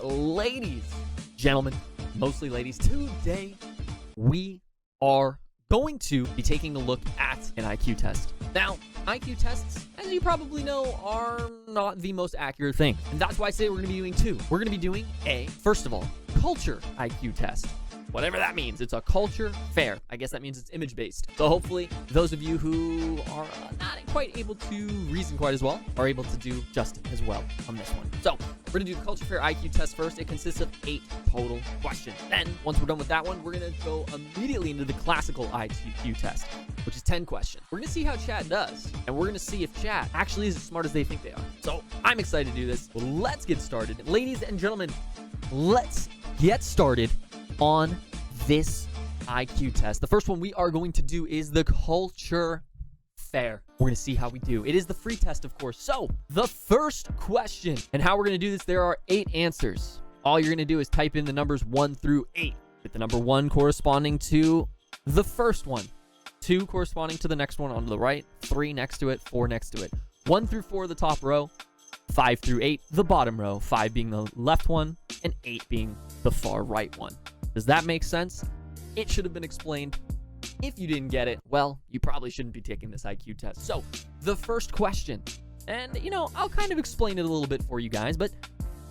Ladies, gentlemen, mostly ladies, today we are going to be taking a look at an IQ test. Now, IQ tests, as you probably know, are not the most accurate thing. And that's why I say we're going to be doing two. We're going to be doing first of all, culture IQ test. Whatever that means. It's a culture fair. I guess that means it's image-based. So hopefully, those of you who are not quite able to reason quite as well are able to do just as well on this one. So we're going to do the culture fair IQ test first. It consists of 8 total questions. Then, once we're done with that one, we're going to go immediately into the classical IQ test, which is 10 questions. We're going to see how chat does, and we're going to see if chat actually is as smart as they think they are. So I'm excited to do this. Well, let's get started. Ladies and gentlemen, let's get started on this IQ test. The first one we are going to do is the culture fair. We're going to see how we do. It is the free test, of course. So the first question, and how we're going to do this, there are 8 answers. All you're going to do is type in the numbers 1 through 8, with the number 1 corresponding to the first one, 2 corresponding to the next one on the right, 3 next to it, 4 next to it, 1 through 4 the top row, 5 through 8 the bottom row, 5 being the left one, and 8 being the far right one. Does that make sense? It should have been explained. If you didn't get it, well, you probably shouldn't be taking this IQ test. So, the first question, and I'll kind of explain it a little bit for you guys, but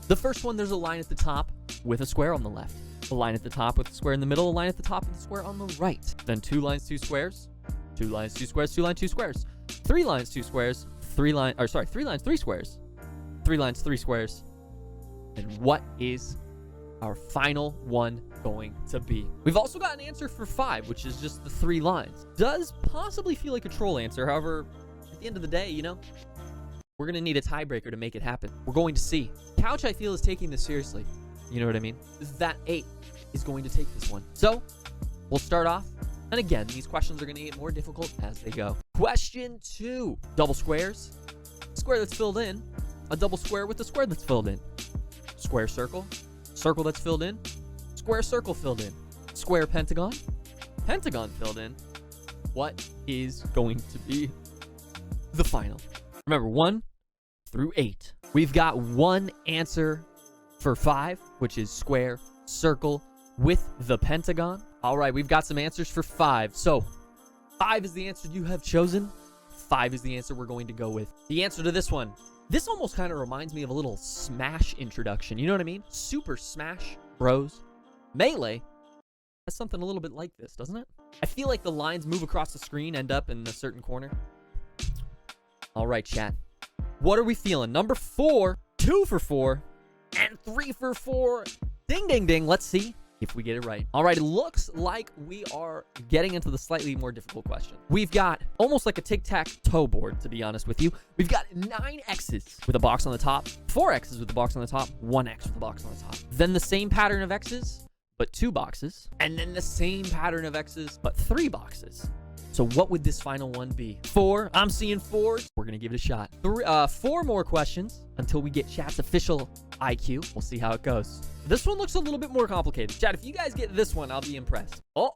the first one, there's a line at the top with a square on the left, a line at the top with a square in the middle, a line at the top with a square on the right, then 2 lines, 2 squares, 2 lines, 2 squares, 2 lines, 2 squares, 3 lines, 2 squares, 3 lines, 3 lines, 3 squares, 3 lines, 3 squares, and what is our final one going to be? We've also got an answer for 5, which is just the 3 lines. Does possibly feel like a troll answer. However, at the end of the day, we're going to need a tiebreaker to make it happen. We're going to see. Couch, I feel, is taking this seriously. You know what I mean? That 8 is going to take this one. So we'll start off. And again, these questions are going to get more difficult as they go. Question 2. Double squares. Square that's filled in. A double square with a square that's filled in. Square circle. Circle that's filled in, square circle filled in, square pentagon, pentagon filled in. What is going to be the final? Remember, 1 through 8. We've got one answer for 5, which is square circle with the pentagon. All right, we've got some answers for 5. So 5 is the answer you have chosen. 5 is the answer we're going to go with. The answer to this one. This almost kind of reminds me of a little Smash introduction. You know what I mean? Super Smash Bros. Melee has something a little bit like this, doesn't it? I feel like the lines move across the screen, end up in a certain corner. All right, chat. What are we feeling? Number 4, 2 for 4, and 3 for 4. Ding, ding, ding. Let's see if we get it right. All right, it looks like we are getting into the slightly more difficult question. We've got almost like a tic-tac-toe board, to be honest with you. We've got 9 X's with a box on the top, 4 X's with a box on the top, 1 X with a box on the top. Then the same pattern of X's, but 2 boxes. And then the same pattern of X's, but 3 boxes. So what would this final one be? 4. I'm seeing 4s. We're going to give it a shot. 4 more questions until we get chat's official IQ. We'll see how it goes. This one looks a little bit more complicated. Chat, if you guys get this one, I'll be impressed. Oh,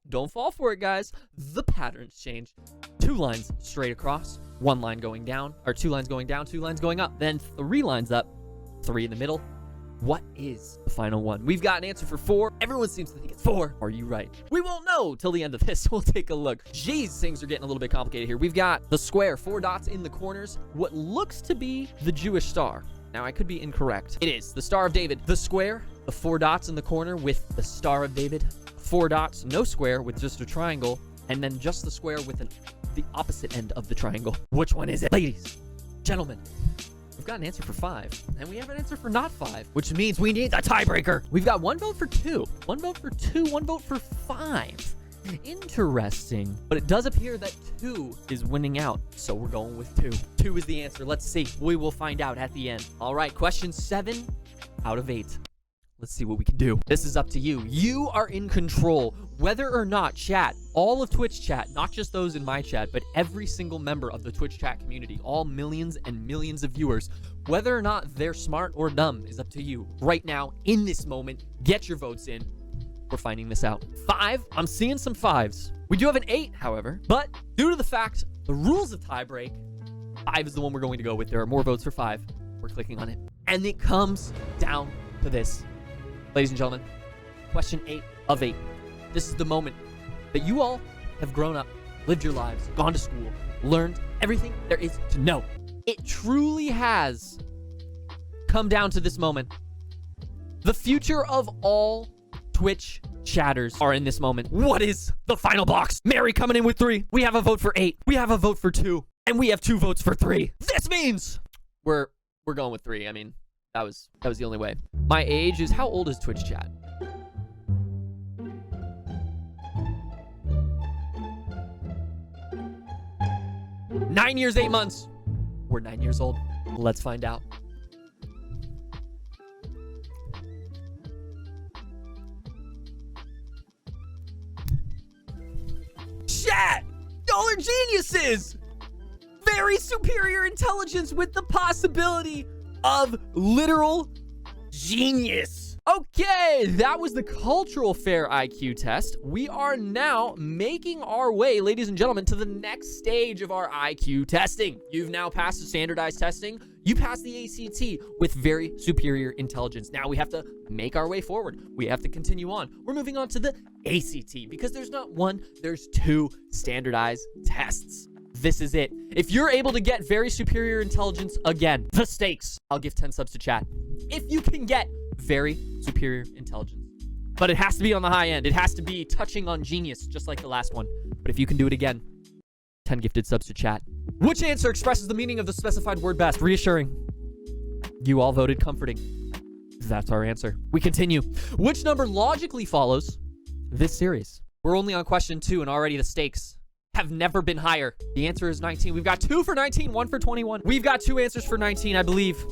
don't fall for it, guys. The pattern's changed. 2 lines straight across, 1 line going down, or 2 lines going down, 2 lines going up, then 3 lines up, 3 in the middle. What is the final one? We've got an answer for 4. Everyone seems to think it's 4. Are you right? We won't know till the end of this. We'll take a look. Jeez, things are getting a little bit complicated here. We've got the square, 4 dots in the corners, what looks to be the Jewish star. Now, I could be incorrect. It is the Star of David. The square, the 4 dots in the corner with the Star of David. 4 dots, no square with just a triangle, and then just the square with the opposite end of the triangle. Which one is it? Ladies, gentlemen, we've got an answer for 5, and we have an answer for not 5, which means we need a tiebreaker. We've got 1 vote for 2, 1 vote for 2, 1 vote for 5. Interesting. But it does appear that 2 is winning out, so we're going with 2. 2 is the answer. Let's see. We will find out at the end. All right, question 7 out of 8. Let's see what we can do. This is up to you. You are in control. Whether or not chat, all of Twitch chat, not just those in my chat, but every single member of the Twitch chat community, all millions and millions of viewers, whether or not they're smart or dumb is up to you. Right now, in this moment, get your votes in. We're finding this out. 5, I'm seeing some 5s. We do have an 8, however, but due to the fact, the rules of tiebreak, 5 is the one we're going to go with. There are more votes for 5. We're clicking on it. And it comes down to this. Ladies and gentlemen, question 8 of 8. This is the moment that you all have grown up, lived your lives, gone to school, learned everything there is to know. It truly has come down to this moment. The future of all Twitch chatters are in this moment. What is the final box? Mary coming in with 3. We have a vote for 8. We have a vote for 2. And we have 2 votes for 3. This means we're going with 3. I mean, that was the only way. My age is, how old is Twitch chat? Nine years, 8 months. We're 9 years old. Let's find out. Chat! Y'all are geniuses! Very superior intelligence with the possibility of literal genius. Okay, that was the cultural fair IQ test. We are now making our way, ladies and gentlemen, to the next stage of our IQ testing. You've now passed the standardized testing. You passed the ACT with very superior intelligence. Now we have to make our way forward. We have to continue on. We're moving on to the ACT because there's not one, there's 2 standardized tests. This is it. If you're able to get very superior intelligence again, the stakes, I'll give 10 subs to chat. If you can get very superior intelligence, but it has to be on the high end. It has to be touching on genius, just like the last one. But if you can do it again, 10 gifted subs to chat. Which answer expresses the meaning of the specified word best? Reassuring. You all voted comforting. That's our answer. We continue. Which number logically follows this series? We're only on question 2 and already the stakes have never been higher. The answer is 19. We've got 2 for 19, 1 for 21. We've got 2 answers for 19, I believe.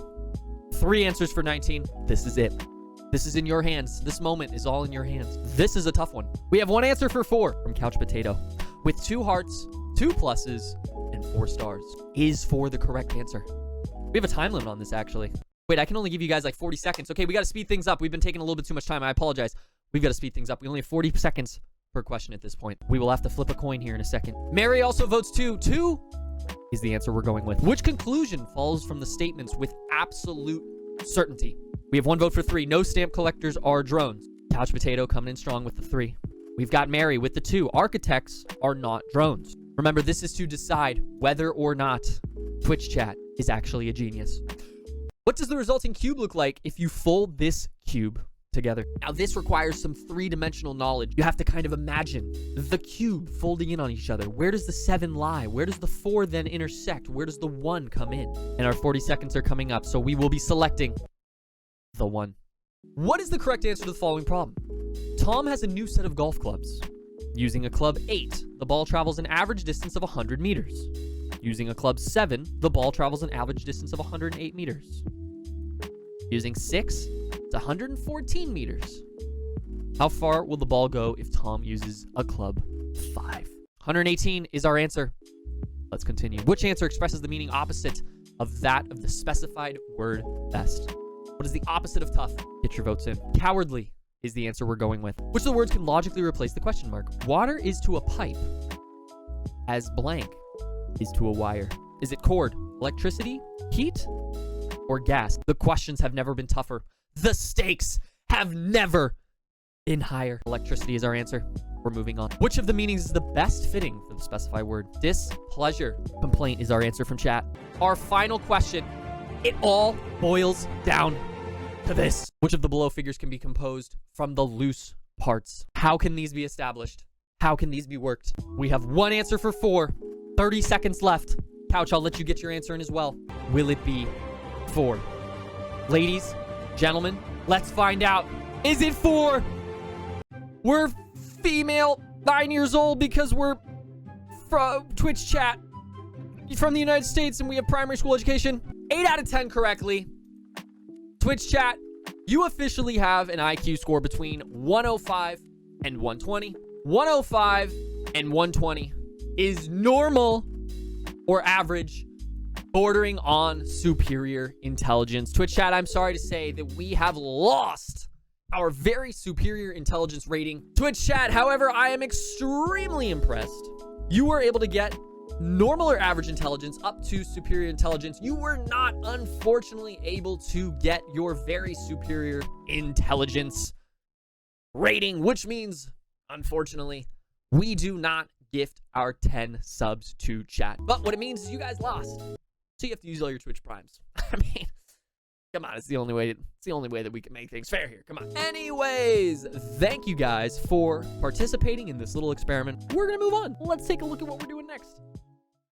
3 answers for 19. This is it. This is in your hands. This moment is all in your hands. This is a tough one. We have 1 answer for 4 from Couch Potato with 2 hearts, 2 pluses, and 4 stars. Is 4 the correct answer? We have a time limit on this, actually. Wait, I can only give you guys like 40 seconds. Okay, we got to speed things up. We've been taking a little bit too much time. I apologize. We've got to speed things up. We only have 40 seconds per question at this point. We will have to flip a coin here in a second. Mary also votes 2. 2 is the answer we're going with. Which conclusion follows from the statements with absolute certainty? We have 1 vote for 3. No stamp collectors are drones. Couch Potato coming in strong with the 3. We've got Mary with the 2. Architects are not drones. Remember, this is to decide whether or not Twitch chat is actually a genius. What does the resulting cube look like if you fold this cube together? Now, this requires some 3-dimensional knowledge. You have to kind of imagine the cube folding in on each other. Where does the 7 lie? Where does the 4 then intersect? Where does the 1 come in? And our 40 seconds are coming up, so we will be selecting the 1. What is the correct answer to the following problem? Tom has a new set of golf clubs. Using a club 8, the ball travels an average distance of 100 meters. Using a club 7, the ball travels an average distance of 108 meters. Using 6, it's 114 meters. How far will the ball go if Tom uses a club 5? 118 is our answer. Let's continue. Which answer expresses the meaning opposite of that of the specified word best? What is the opposite of tough? Get your votes in. Cowardly is the answer we're going with. Which of the words can logically replace the question mark? Water is to a pipe as blank is to a wire. Is it cord, electricity, heat, or gas? The questions have never been tougher. The stakes have never been higher. Electricity is our answer. We're moving on. Which of the meanings is the best fitting for the specified word? Displeasure. Complaint is our answer from chat. Our final question. It all boils down to this. Which of the below figures can be composed from the loose parts? How can these be established? How can these be worked? We have 1 answer for 4. 30 seconds left. Couch, I'll let you get your answer in as well. Will it be 4? Ladies, gentlemen, let's find out. Is it 4? We're female, 9 years old, because we're from Twitch chat from the United States and we have primary school education. 8 out of 10 correctly. Twitch chat, you officially have an IQ score between 105 and 120. 105 and 120 is normal or average, bordering on superior intelligence. Twitch chat, I'm sorry to say that we have lost our very superior intelligence rating. Twitch chat, however, I am extremely impressed. You were able to get normal or average intelligence up to superior intelligence, you were not, unfortunately, able to get your very superior intelligence rating, which means, unfortunately, we do not gift our 10 subs to chat. But what it means is you guys lost. So you have to use all your Twitch primes. I mean, come on, it's the only way that we can make things fair here. Come on. Anyways, thank you guys for participating in this little experiment. We're gonna move on. Let's take a look at what we're doing next.